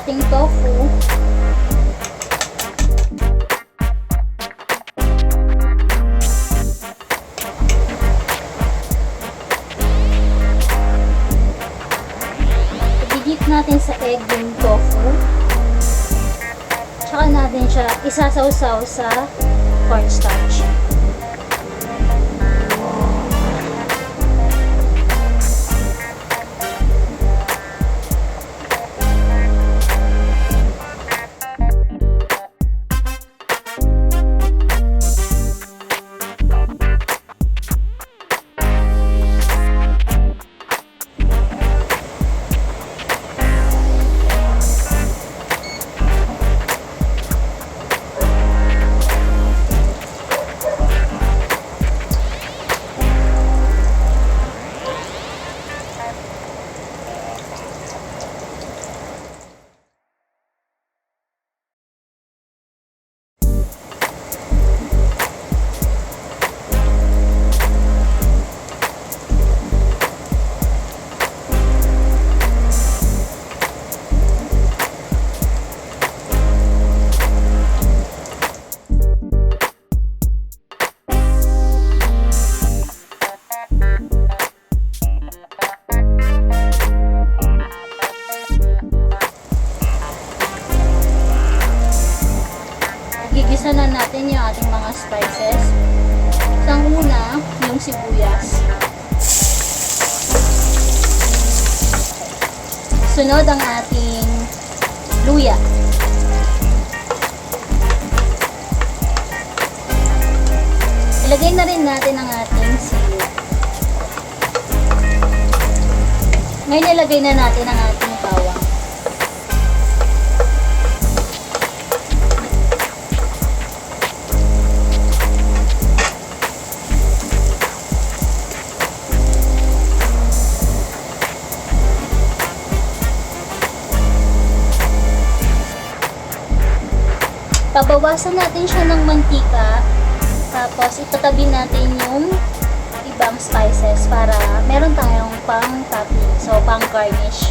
ating tofu. I-dip natin sa egg yung tofu. Tsaka natin siya isasawsaw sa cornstarch. Gigisa na natin yung ating mga spices. Sa una, yung sibuyas. Sunod ang ating luya. Ilagay na rin natin ang ating sili. Ngayon ilagay na natin ang ating bawang. Pabawasan natin siya ng mantika, tapos itatabi natin yung ibang spices para meron tayong pang topping, so pang garnish.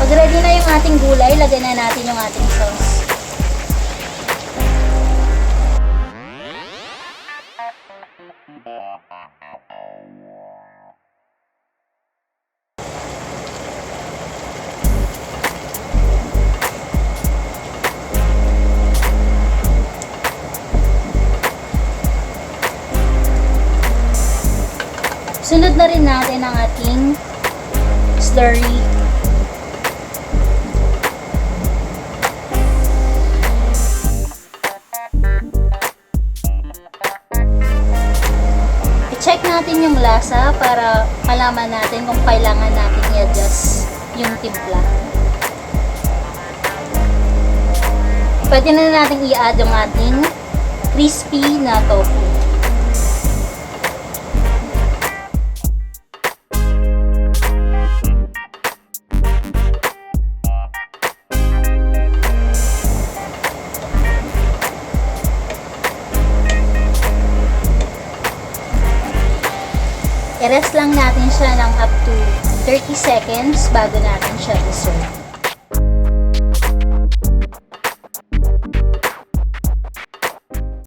Pag ready na yung ating gulay, lagyan na natin yung ating sauce. Sunod na rin natin ang ating slurry. I-check natin yung lasa para malaman natin kung kailangan natin i-adjust yung timpla. Pwede na natin i-add yung ating crispy na tofu. I-rest lang natin siya ng up to 30 seconds bago natin siya i-serve.